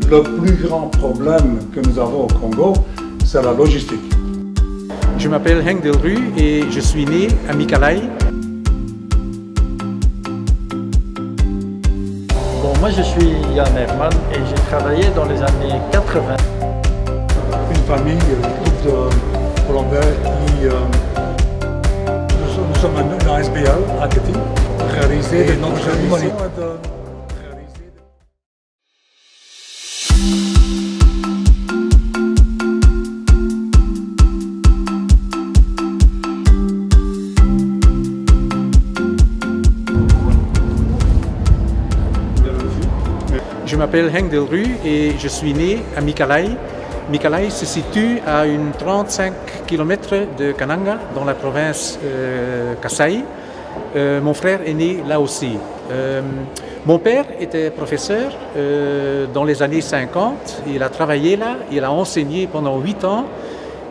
Le plus grand problème que nous avons au Congo, c'est la logistique. Je m'appelle Henk Delru et je suis né à Mikalayi. Bon, moi je suis Yann Herman et j'ai travaillé dans les années 80. Une famille, toute hollandaise, nous sommes un SBL à Getty, réalisé de notre humanité. Je m'appelle Henk Delru et je suis né à Mikalayi. Mikalayi se situe à une 35 km de Kananga, dans la province Kasai. Mon frère est né là aussi. Mon père était professeur dans les années 50. Il a travaillé là, il a enseigné pendant 8 ans.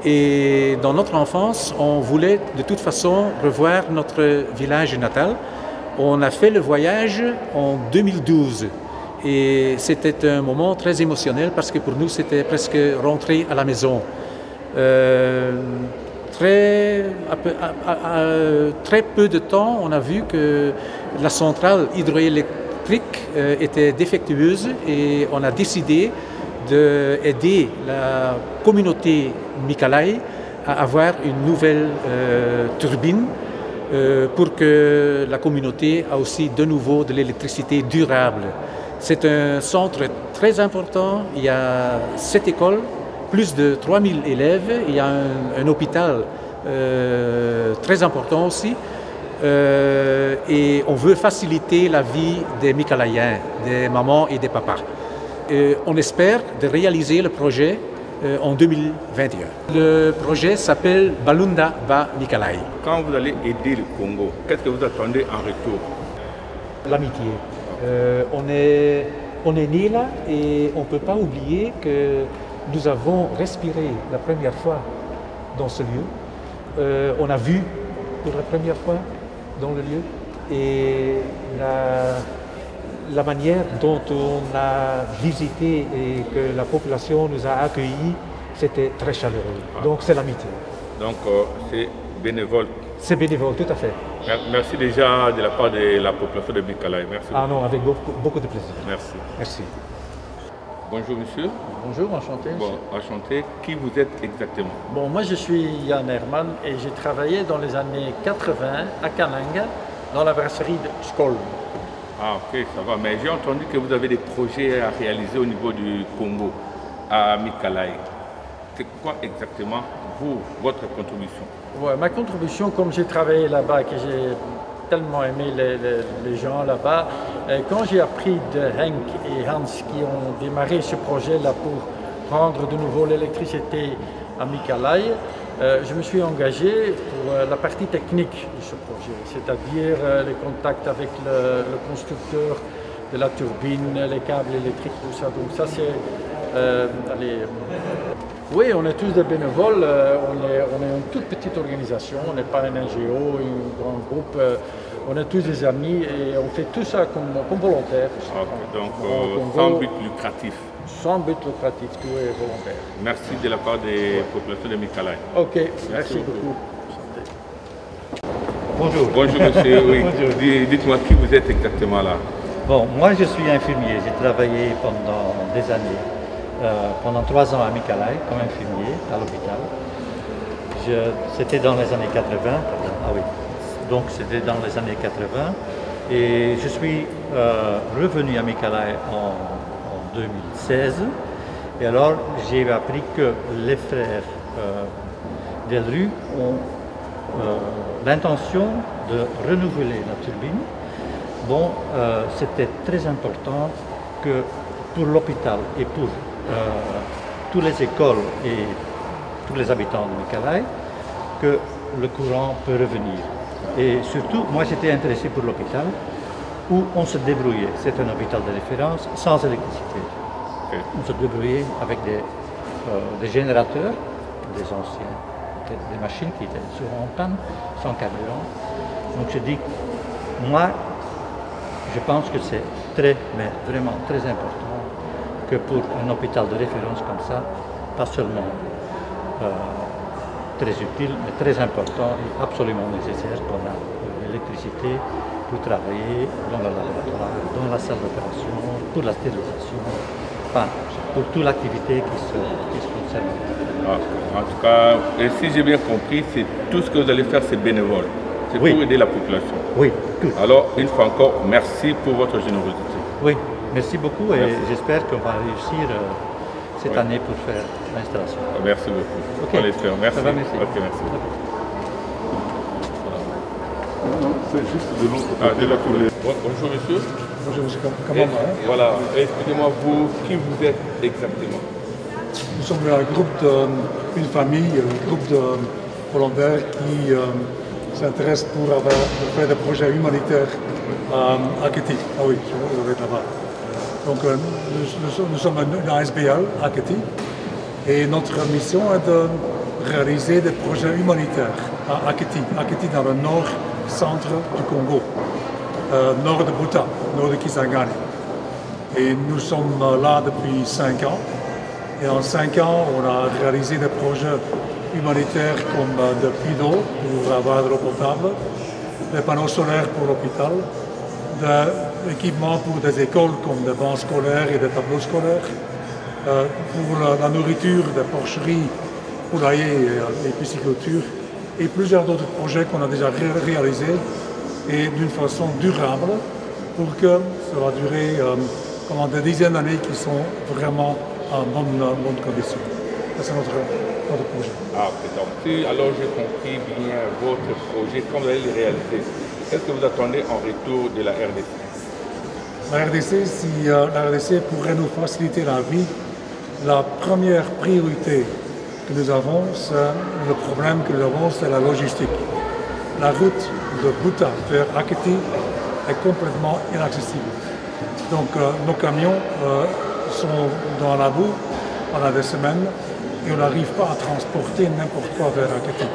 Et dans notre enfance, on voulait de toute façon revoir notre village natal. On a fait le voyage en 2012. Et c'était un moment très émotionnel parce que pour nous, c'était presque rentrer à la maison. Très peu de temps, on a vu que la centrale hydroélectrique était défectueuse et on a décidé d'aider la communauté Mikalayi à avoir une nouvelle turbine pour que la communauté ait aussi de nouveau de l'électricité durable. C'est un centre très important, il y a 7 écoles, plus de 3000 élèves, il y a un hôpital très important aussi et on veut faciliter la vie des Mikalayens, des mamans et des papas. On espère de réaliser le projet en 2021. Le projet s'appelle Balunda Ba Mikalayi. Quand vous allez aider le Congo, qu'est-ce que vous attendez en retour? L'amitié. On est né là et on ne peut pas oublier que nous avons respiré la première fois dans ce lieu. On a vu pour la première fois dans le lieu et la manière dont on a visité et que la population nous a accueillis, c'était très chaleureux. Donc c'est l'amitié. Donc c'est bénévole. C'est bénévole, tout à fait. Merci déjà de la part de la population de Mikalayi. Merci. Ah non, avec beaucoup de plaisir. Merci. Merci. Bonjour monsieur. Bonjour, enchanté. Bon, enchanté. Qui vous êtes exactement? Bon, moi je suis Yann Herman et j'ai travaillé dans les années 80 à Kananga, dans la brasserie de Skol. Ah ok, ça va. Mais j'ai entendu que vous avez des projets à réaliser au niveau du Congo, à Mikalayi. C'est quoi exactement votre contribution? Ouais, ma contribution, comme j'ai travaillé là-bas et que j'ai tellement aimé les gens là-bas, quand j'ai appris de Henk et Hans qui ont démarré ce projet-là pour rendre de nouveau l'électricité à Mikalayi, je me suis engagé pour la partie technique de ce projet, c'est-à-dire les contacts avec le constructeur de la turbine, les câbles électriques, tout ça. Donc ça c'est... oui, on est tous des bénévoles, on est une toute petite organisation, on n'est pas un NGO, un grand groupe, on est tous des amis et on fait tout ça comme volontaires. Okay, donc sans but lucratif. Sans but lucratif, tout est volontaire. Merci de la part des populations de Mikalayi. Ok, merci beaucoup. Bonjour. Bonjour monsieur, oui. Dites-moi qui vous êtes exactement là. Bon, moi je suis infirmier, j'ai travaillé pendant des années. Pendant 3 ans à Mikalayi comme infirmier à l'hôpital. C'était dans les années 80, ah oui, donc c'était dans les années 80 et je suis revenu à Mikalayi en 2016 et alors j'ai appris que les frères Delru ont l'intention de renouveler la turbine. Bon, c'était très important que pour l'hôpital et pour toutes les écoles et tous les habitants de Mikalayi, que le courant peut revenir. Et surtout, moi j'étais intéressé pour l'hôpital où on se débrouillait. C'est un hôpital de référence sans électricité. Okay. On se débrouillait avec des générateurs, des anciens, des machines qui étaient souvent en panne, sans carburant. Donc je dis, moi, je pense que c'est très, mais vraiment très important que pour un hôpital de référence comme ça, pas seulement très utile, mais très important et absolument nécessaire qu'on a l'électricité pour travailler dans le laboratoire, dans la salle d'opération, pour la stérilisation, enfin, pour toute l'activité qui se concerne. En tout cas, et si j'ai bien compris, c'est tout ce que vous allez faire, c'est bénévole. C'est pour aider la population. Oui, tout. Alors, une fois encore, merci pour votre générosité. Oui, merci beaucoup et j'espère qu'on va réussir cette année pour faire l'installation. Merci beaucoup. Okay. On l'espère. Merci. Ça va, merci. Ok, merci. C'est juste de l'autre côté. Bonjour monsieur. Bonjour monsieur Kamama. Voilà, expliquez-moi vous, qui vous êtes exactement? Nous sommes un groupe une famille, un groupe de volontaires qui s'intéressent pour faire des projets humanitaires à Kéti. Ah oui, je vais être là-bas. Donc nous sommes une ASBL à Kéti et notre mission est de réaliser des projets humanitaires à Kéti dans le nord-centre du Congo, nord de Buta, nord de Kisangani. Et nous sommes là depuis 5 ans. Et en 5 ans, on a réalisé des projets humanitaires comme de puits d'eau pour avoir de l'eau potable, des panneaux solaires pour l'hôpital, des équipements pour des écoles comme des bancs scolaires et des tableaux scolaires, pour la nourriture, des porcheries, poulaillers et pisciculture, et plusieurs d'autres projets qu'on a déjà réalisés et d'une façon durable pour que ça va durer pendant des dizaines d'années qui sont vraiment en bonne condition. C'est notre projet. Ah, donc si alors j'ai compris bien votre projet, quand vous allez le réaliser, qu'est-ce que vous attendez en retour de la RDC? La RDC, si la RDC pourrait nous faciliter la vie, la première priorité que nous avons, le problème que nous avons, c'est la logistique. La route de Buta vers Aketi est complètement inaccessible. Donc nos camions sont dans la boue pendant des semaines et on n'arrive pas à transporter n'importe quoi vers Aketi.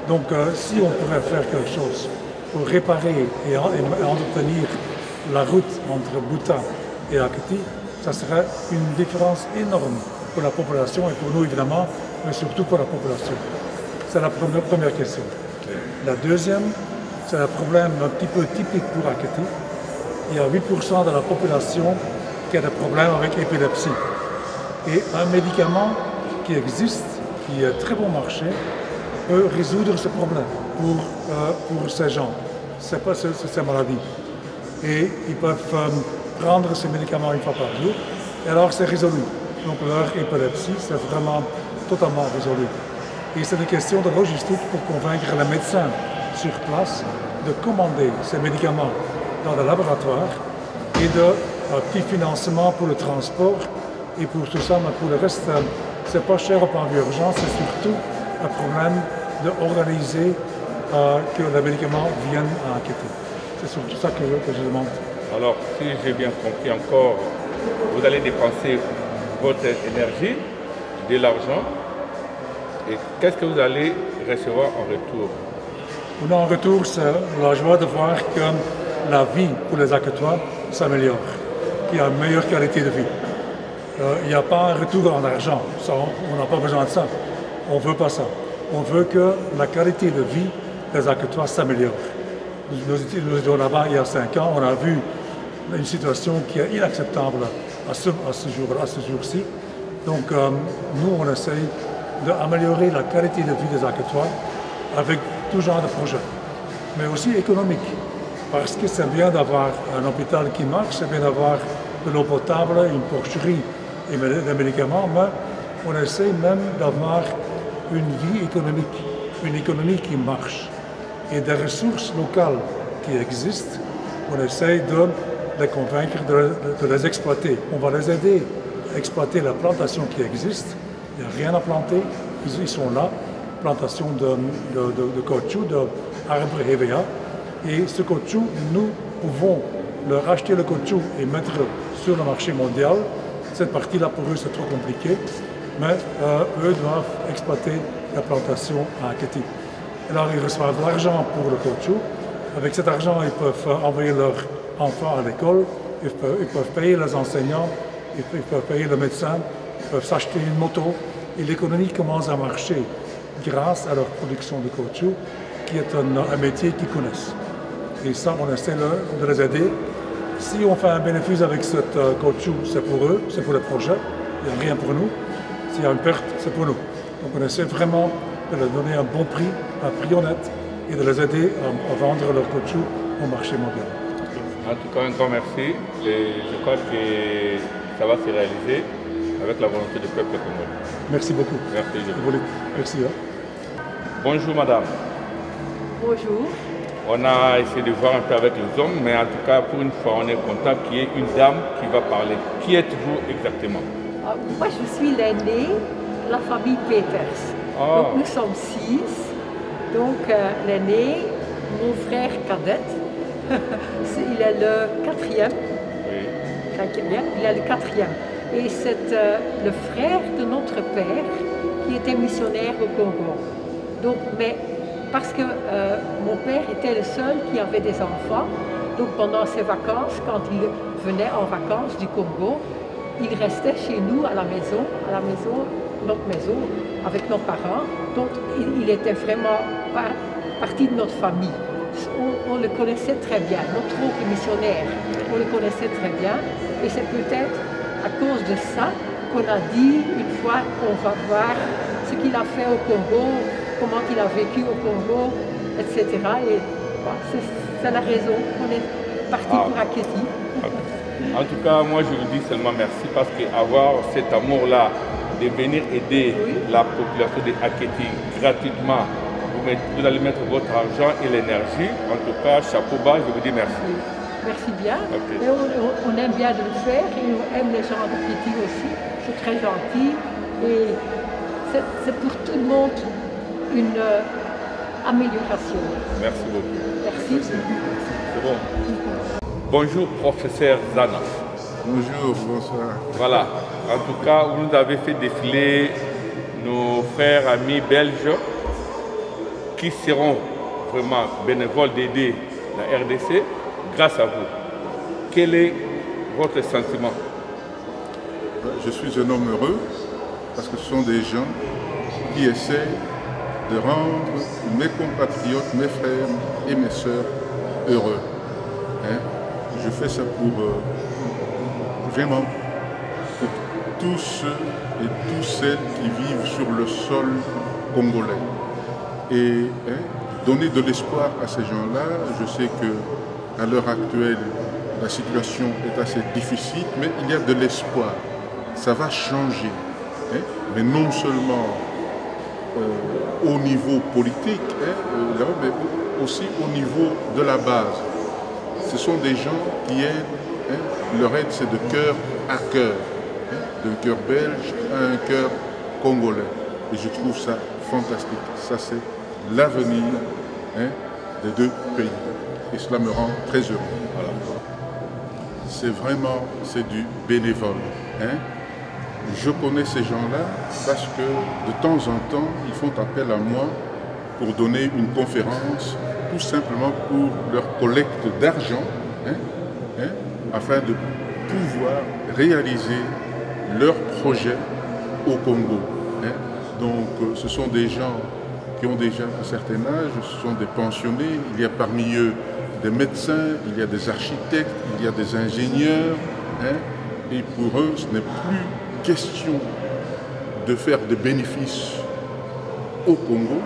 Donc si on pourrait faire quelque chose pour réparer et entretenir la route entre Buta et Aketi, ça serait une différence énorme pour la population et pour nous évidemment, mais surtout pour la population. C'est la première question. La deuxième, c'est un problème un petit peu typique pour Aketi. Il y a 8% de la population qui a des problèmes avec l'épilepsie. Et un médicament qui existe, qui est très bon marché, peut résoudre ce problème pour ces gens, ces maladies. Et ils peuvent prendre ces médicaments une fois par jour, et alors c'est résolu. Donc leur épilepsie, c'est vraiment totalement résolu. Et c'est une question de logistique pour convaincre les médecins sur place de commander ces médicaments dans des laboratoires et de petit financement pour le transport et pour tout ça, mais pour le reste, c'est pas cher au plan d'urgence, c'est surtout un problème d'organiser que les médicaments viennent à Aketi. C'est surtout ça que je demande. Alors, si j'ai bien compris encore, vous allez dépenser votre énergie, de l'argent, et qu'est-ce que vous allez recevoir en retour? En retour, c'est la joie de voir que la vie pour les Aketois s'améliore, qu'il y a une meilleure qualité de vie. Il n'y a pas un retour en argent, ça, on n'a pas besoin de ça. On ne veut pas ça. On veut que la qualité de vie des Aketois s'améliore. Nous étions là-bas il y a 5 ans, on a vu une situation qui est inacceptable à ce jour-ci. Donc nous, on essaye d'améliorer la qualité de vie des Aketois avec tout genre de projets, mais aussi économique. Parce que c'est bien d'avoir un hôpital qui marche, c'est bien d'avoir de l'eau potable, une porcherie et des médicaments, mais on essaie même d'avoir une vie économique, une économie qui marche. Et des ressources locales qui existent, on essaie de les convaincre de les exploiter. On va les aider à exploiter la plantation qui existe. Il n'y a rien à planter, ils sont là. Plantation de caoutchouc, d'arbres EVA. Et ce caoutchouc, nous pouvons leur acheter le caoutchouc et mettre sur le marché mondial. Cette partie-là, pour eux, c'est trop compliqué. Mais eux doivent exploiter la plantation à Aketi. Alors, ils reçoivent de l'argent pour le caoutchouc. Avec cet argent, ils peuvent envoyer leurs enfants à l'école. Ils peuvent payer les enseignants ils peuvent payer le médecin, ils peuvent s'acheter une moto, et l'économie commence à marcher grâce à leur production de caoutchouc, qui est un métier qu'ils connaissent. Et ça, on essaie de les aider. Si on fait un bénéfice avec ce caoutchouc, c'est pour eux, c'est pour le projet, il n'y a rien pour nous. S'il y a une perte, c'est pour nous. Donc on essaie vraiment de leur donner un bon prix, un prix honnête, et de les aider à vendre leur caoutchouc au marché mondial. En tout cas, un grand merci. Et je crois que ça va se réaliser avec la volonté du peuple congolais. Merci beaucoup. Merci. Merci. Bonjour madame. Bonjour. On a essayé de voir un peu avec les hommes, mais en tout cas, pour une fois, on est content qu'il y ait une dame qui va parler. Qui êtes-vous exactement? Moi, je suis l'aînée de la famille Peters. Donc, nous sommes 6. Donc, l'aîné, mon frère cadet, il est le 4e. Oui. Il est le 4e. Et c'est le frère de notre père qui était missionnaire au Congo. Donc, mais parce que mon père était le seul qui avait des enfants, donc pendant ses vacances, quand il venait en vacances du Congo, il restait chez nous à la maison, notre maison, avec nos parents. Donc il était vraiment partie de notre famille. On le connaissait très bien, notre oncle missionnaire, on le connaissait très bien. Et c'est peut-être à cause de ça qu'on a dit une fois qu'on va voir ce qu'il a fait au Congo, comment il a vécu au Congo, etc. Et c'est la raison qu'on est parti pour Aketi. En tout cas, moi je vous dis seulement merci parce qu'avoir cet amour-là de venir aider la population de Aketi gratuitement, vous allez mettre votre argent et l'énergie. En tout cas, chapeau bas, je vous dis merci. Merci bien. Okay. Et on aime bien de le faire et on aime les gens d'Aketi aussi. C'est très gentil et c'est pour tout le monde une amélioration. Merci beaucoup. Merci. C'est bon. Bonjour, professeur Zana. Bonjour, bonsoir. Voilà. En tout cas, vous nous avez fait défiler nos frères, amis belges qui seront vraiment bénévoles d'aider la RDC grâce à vous. Quel est votre sentiment? Je suis un homme heureux parce que ce sont des gens qui essaient de rendre mes compatriotes, mes frères et mes sœurs heureux. Je fais ça pour vraiment pour tous ceux et toutes celles qui vivent sur le sol congolais. Et donner de l'espoir à ces gens-là. Je sais qu'à l'heure actuelle, la situation est assez difficile, mais il y a de l'espoir. Ça va changer. Mais non seulement au niveau politique, mais aussi au niveau de la base. Ce sont des gens qui aident, leur aide c'est de cœur à cœur, d'un cœur belge à un cœur congolais. Et je trouve ça fantastique. Ça c'est l'avenir des deux pays. Et cela me rend très heureux. Voilà. C'est du bénévole. Je connais ces gens-là parce que de temps en temps, ils font appel à moi pour donner une conférence, tout simplement pour leur collecte d'argent, afin de pouvoir réaliser leur projet au Congo. Donc ce sont des gens qui ont déjà un certain âge, ce sont des pensionnés, il y a parmi eux des médecins, il y a des architectes, il y a des ingénieurs, et pour eux ce n'est plus question de faire des bénéfices au Congo,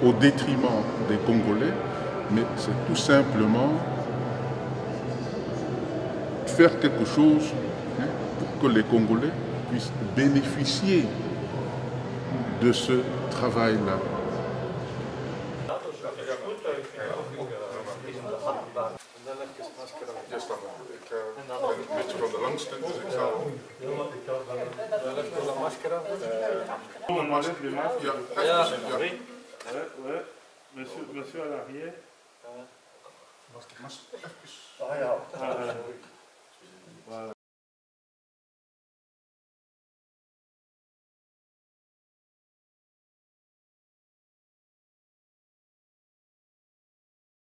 au détriment des Congolais, mais c'est tout simplement faire quelque chose pour que les Congolais puissent bénéficier de ce travail-là. Monsieur à l'arrière. Voilà.